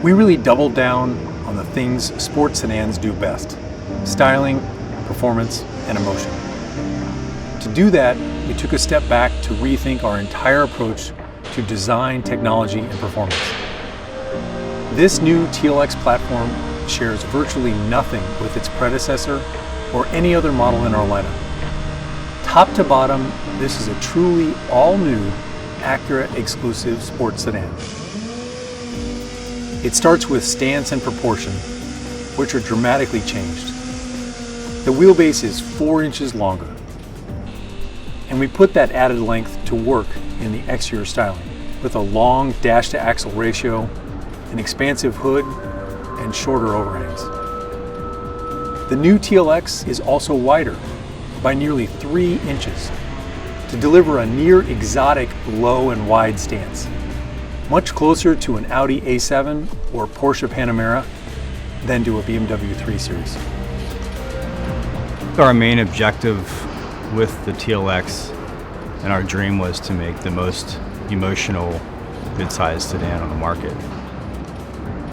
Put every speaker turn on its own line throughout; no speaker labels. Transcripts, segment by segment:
We really doubled down on the things sports sedans do best: styling, performance, and emotion. To do that, we took a step back to rethink our entire approach to design, technology, and performance. This new TLX platform shares virtually nothing with its predecessor or any other model in our lineup. Top to bottom, this is a truly all-new Acura-exclusive sports sedan. It starts with stance and proportion, which are dramatically changed. The wheelbase is 4 inches longer, and we put that added length to work in the exterior styling with a long dash-to-axle ratio, an expansive hood, and shorter overhangs. The new TLX is also wider by nearly 3 inches to deliver a near exotic low and wide stance, much closer to an Audi A7 or Porsche Panamera than to a BMW 3 Series.
Our main objective with the TLX and our dream was to make the most emotional mid-sized sedan on the market.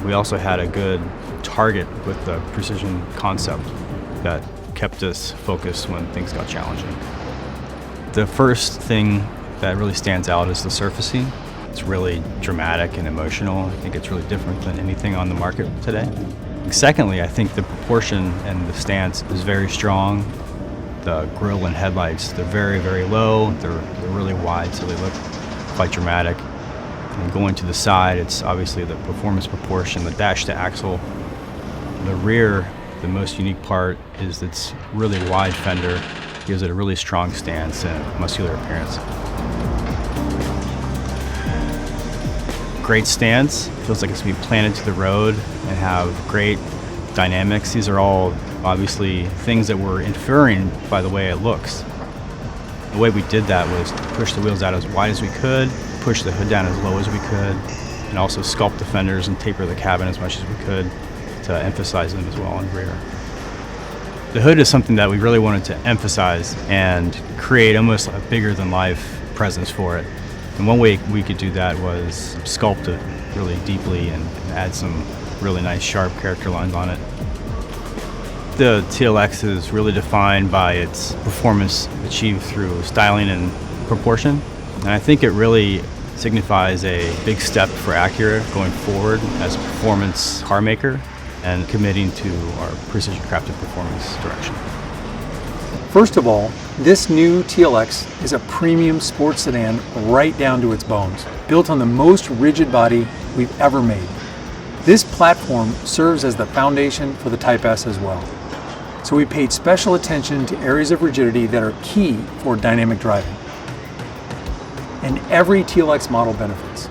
We also had a good target with the precision concept that kept us focused when things got challenging. The first thing that really stands out is the surfacing. It's really dramatic and emotional. I think it's really different than anything on the market today. Secondly, I think the proportion and the stance is very strong. The grille and headlights, they're very, very low. They're really wide, so they look quite dramatic. And going to the side, it's obviously the performance proportion, the dash to axle. The rear, the most unique part is its really wide fender, gives it a really strong stance and muscular appearance. Great stance, feels like it's going to be planted to the road and have great dynamics. These are all obviously things that we're inferring by the way it looks. The way we did that was to push the wheels out as wide as we could, push the hood down as low as we could, and also sculpt the fenders and taper the cabin as much as we could to emphasize them as well in the rear. The hood is something that we really wanted to emphasize and create almost a bigger than life presence for it. And one way we could do that was sculpt it really deeply and add some really nice sharp character lines on it. The TLX is really defined by its performance achieved through styling and proportion. And I think it really signifies a big step for Acura going forward as a performance car maker and committing to our precision crafted performance direction.
First of all, this new TLX is a premium sports sedan right down to its bones, built on the most rigid body we've ever made. This platform serves as the foundation for the Type S as well. So we paid special attention to areas of rigidity that are key for dynamic driving. And every TLX model benefits.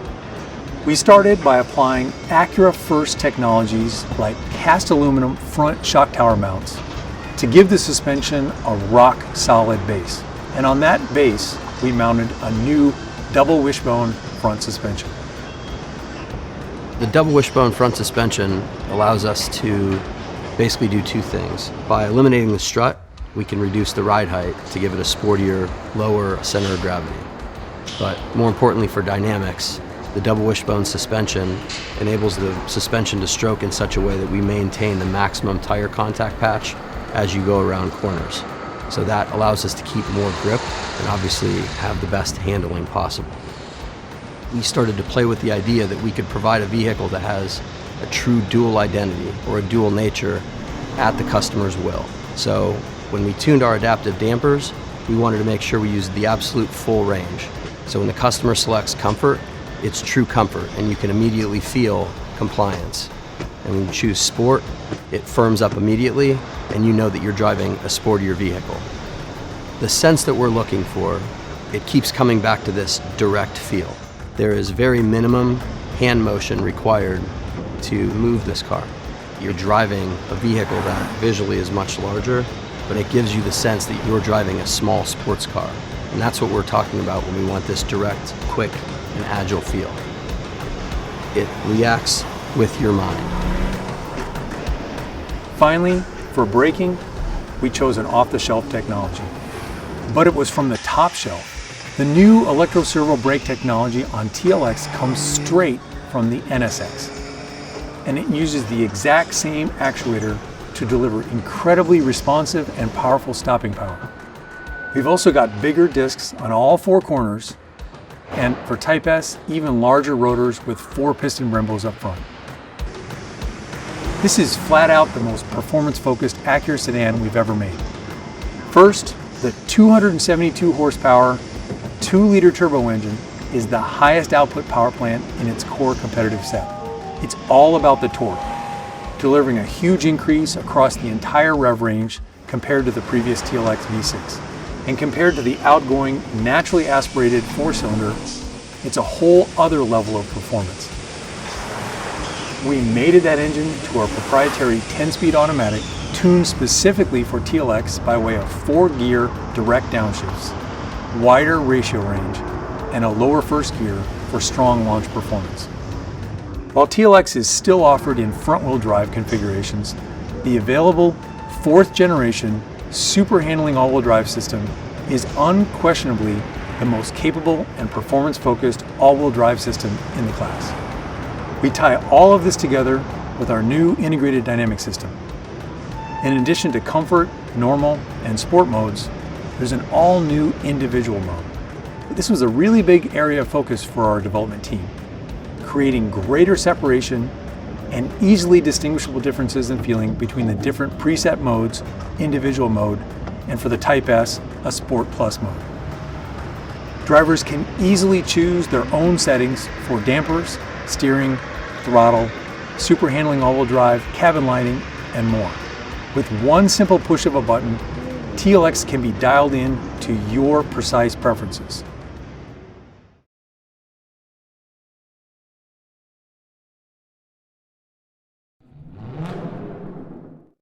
We started by applying Acura first technologies like cast aluminum front shock tower mounts to give the suspension a rock solid base. And on that base, we mounted a new double wishbone front suspension.
The double wishbone front suspension allows us to basically do two things. By eliminating the strut, we can reduce the ride height to give it a sportier, lower center of gravity. But more importantly for dynamics, the double wishbone suspension enables the suspension to stroke in such a way that we maintain the maximum tire contact patch as you go around corners. So that allows us to keep more grip and obviously have the best handling possible. We started to play with the idea that we could provide a vehicle that has a true dual identity or a dual nature at the customer's will. So when we tuned our adaptive dampers, we wanted to make sure we used the absolute full range. So when the customer selects comfort, it's true comfort and you can immediately feel compliance. And when you choose sport, it firms up immediately and you know that you're driving a sportier vehicle. The sense that we're looking for, it keeps coming back to this direct feel. There is very minimum hand motion required to move this car. You're driving a vehicle that visually is much larger, but it gives you the sense that you're driving a small sports car. And that's what we're talking about when we want this direct, quick, and agile feel. It reacts with your mind.
Finally, for braking, we chose an off-the-shelf technology. But it was from the top shelf. The new electro-servo brake technology on TLX comes straight from the NSX. and it uses the exact same actuator to deliver incredibly responsive and powerful stopping power. We've also got bigger discs on all 4 corners, and for Type S, even larger rotors with 4 piston Brembos up front. This is flat out the most performance-focused Acura sedan we've ever made. First, the 272 horsepower, 2-liter turbo engine is the highest output power plant in its core competitive set. It's all about the torque, delivering a huge increase across the entire rev range compared to the previous TLX V6. And compared to the outgoing, naturally aspirated 4-cylinder, it's a whole other level of performance. We mated that engine to our proprietary 10-speed automatic, tuned specifically for TLX by way of 4-gear direct downshifts, wider ratio range, and a lower first gear for strong launch performance. While TLX is still offered in front-wheel drive configurations, the available 4th generation super handling all-wheel drive system is unquestionably the most capable and performance-focused all-wheel drive system in the class. We tie all of this together with our new integrated dynamic system. In addition to comfort, normal, and sport modes, there's an all-new individual mode. This was a really big area of focus for our development team, creating greater separation and easily distinguishable differences in feeling between the different preset modes, individual mode, and for the Type S, a Sport Plus mode. Drivers can easily choose their own settings for dampers, steering, throttle, super handling all-wheel drive, cabin lighting, and more. With one simple push of a button, TLX can be dialed in to your precise preferences.